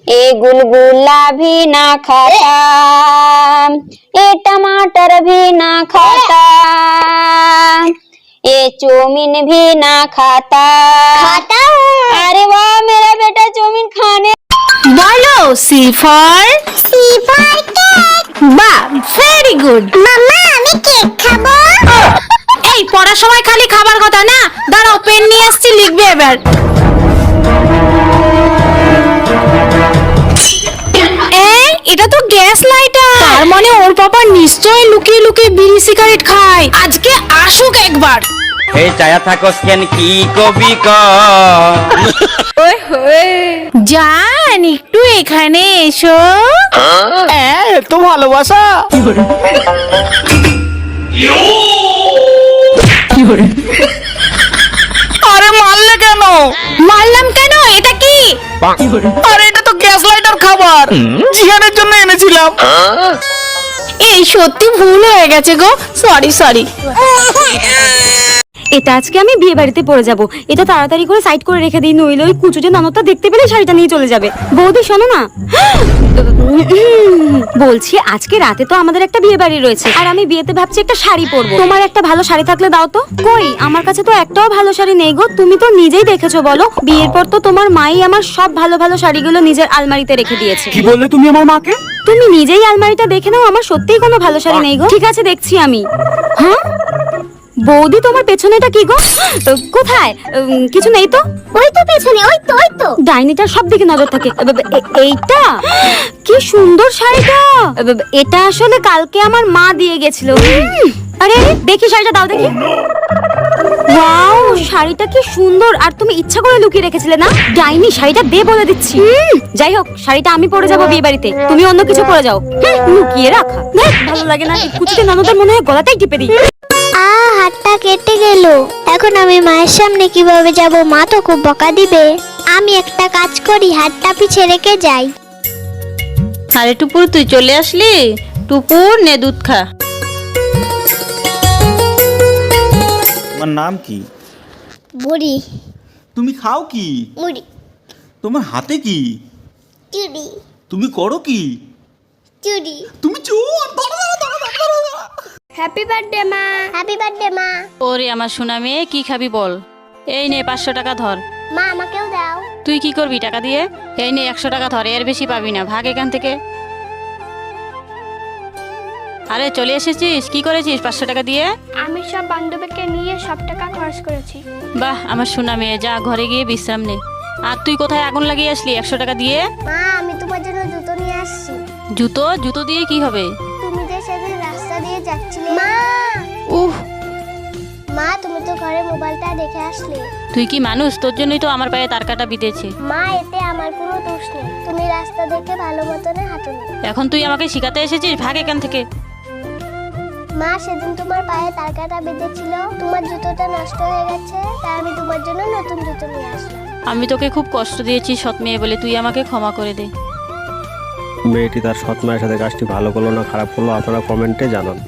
ये गुलगुला भी ना खाता, ये टमाटर भी ना खाता, ये चौमीन भी ना खाता। खाता हूँ। अरे वाह, मेरा बेटा चौमीन खाने। बोलो सी फॉर केक। বাহ ভেরি গুড। মাম্মা আমি কেক খাবো। এই পড়ার সময় খালি খাবার কথা না, দাঁড়াও পেন নিয়ে আসছি, লিখবে এবার। এই এটা তো গ্যাস লাইটার, তার মানে ওর পাপা নিশ্চয়ই লুকিয়ে লুকিয়ে বিড়ি সিগারেট খায়। আজকে আসুক একবার। এই চায়া থাকো কেন কি কবি ক জান একটু এখানে এসো। তো ভালোবাসা। আরে মারলে কেন? মারলাম কেন? এটা কি? আরে এটা তো গ্যাস লাইটার খাবার, জিহানের জন্য এনেছিলাম। এই সত্যি ভুল হয়ে গেছে গো, সরি সরি। এটা আজকে আমি বিয়ে বাড়িতে পরে যাব। এটা তাড়াতাড়ি করে সাইড করে রেখে দিই, নইলে ওই কুচুটে ননদটা দেখতে পেলে শাড়িটা নিয়ে চলে যাবে। বৌদি শোনো না, বলছি আজকে রাতে তো আমাদের একটা বিয়ে বাড়ি রয়েছে, আর আমি বিয়েতে ভাবছি একটা শাড়ি পরবো। তোমার একটা ভালো শাড়ি থাকলে দাও তো। কই, আমার কাছে তো একটাও ভালো শাড়ি নেই গো। তুমি তো নিজেই দেখেছো, বলো। বিয়ের পর তো তোমার মাই আমার সব ভালো ভালো শাড়িগুলো নিজের আলমারিতে রেখে দিয়েছে। কি বললে তুমি আমার মাকে? তুমি নিজেই আলমারিটা দেখে নাও, আমার সত্যিই কোনো ভালো শাড়ি নেই গো। ঠিক আছে, দেখছি আমি। হ্যাঁ বৌদি, তোমার পেছনেটা কি গো? কোথায়? কিছু নেই তো। ওই তো পেছনে, ওই তো। ডাইনিটার সব দিকে নজর থাকে। এইটা কি সুন্দর শাড়িটা। এটা আসলে কালকে আমার মা দিয়ে গেছিল। আরে আরে, দেখি শাড়িটা, দাও দেখি। ওয়াও, শাড়িটা কি সুন্দর। আর তুমি ইচ্ছা করে লুকিয়ে রেখেছিলে না? ডাইনি, শাড়িটা দে বলে দিচ্ছি। যাই হোক, শাড়িটা আমি পরে যাবো বিয়ে বাড়িতে, তুমি অন্য কিছু পরে যাও। লুকিয়ে রাখা দেখ, ভালো লাগে না। কুচিতে ননদের মনে হয় গলাটাই টিপে দিই। হাতটা কেটে গেল, এখন আমি মায়ের সামনে কিভাবে যাব? মা তো খুব বকা দিবে। আমি একটা কাজ করি, হাতটা পিছে রেখে যাই। আরে টুপুর, তুই চলে আসলি? টুপুর নে দুধ খা। তোমার নাম কি? বুড়ি। তুমি খাও কি? মুড়ি। তোমার হাতে কি? চুড়ি। তুমি করো কি? চুড়ি। তুমি চোর। হ্যাপি বার্থডে মা। হ্যাপি বার্থডে মা। ওরে আমার সোনা মেয়ে, কি খাবি বল? এই নে 500 টাকা ধর। মা আমাকেও দাও। তুই কি করবি টাকা দিয়ে? এই নে 100 টাকা ধর, এর বেশি পাবি না, ভাগ এখান থেকে। আরে চলে এসেছিস, কি করেছিস 500 টাকা দিয়ে? আমি সব বান্ধবীকে নিয়ে সব টাকা খরচ করেছি। বাহ আমার সোনা মেয়ে, যা ঘরে গিয়ে বিশ্রাম নে। আর তুই কোথায় আগুন লাগিয়ে আসলি 100 টাকা দিয়ে? মা আমি তোমার জন্য জুতো নিয়ে আসছি। জুতো? জুতো দিয়ে কি হবে? তুমি যে সেদিন রাস্তা দিয়ে যাচ্ছিলে। মা। উহ, মা তুমি তো ঘরে মোবাইলটা দেখে আসলে। তুই কি মানুষ? তোর জন্যই তো আমার পায়ে তার কাটা বিঁধেছে। মা এতে আমার কোনো দোষ নেই, তুমি রাস্তা দেখে ভালো মতনে হাঁটুনি। এখন তুই আমাকে শিখাতে এসেছিস, ভাগ এখান থেকে। মা সেদিন তোমার পায়ে তার কাটা বেঁধেছিল, তোমার জুতোটা নষ্ট হয়ে গেছে, তাই আমি তোমার জন্য নতুন জুতো নিয়ে আসলাম। আমি তোকে খুব কষ্ট দিয়েছি সৎ মেয়ে বলে, তুই আমাকে ক্ষমা করে দে। মেয়েটি তার সৎ মায়ের সাথে কাজটি ভালো করলো না খারাপ করলো, আপনারা কমেন্টে জানান।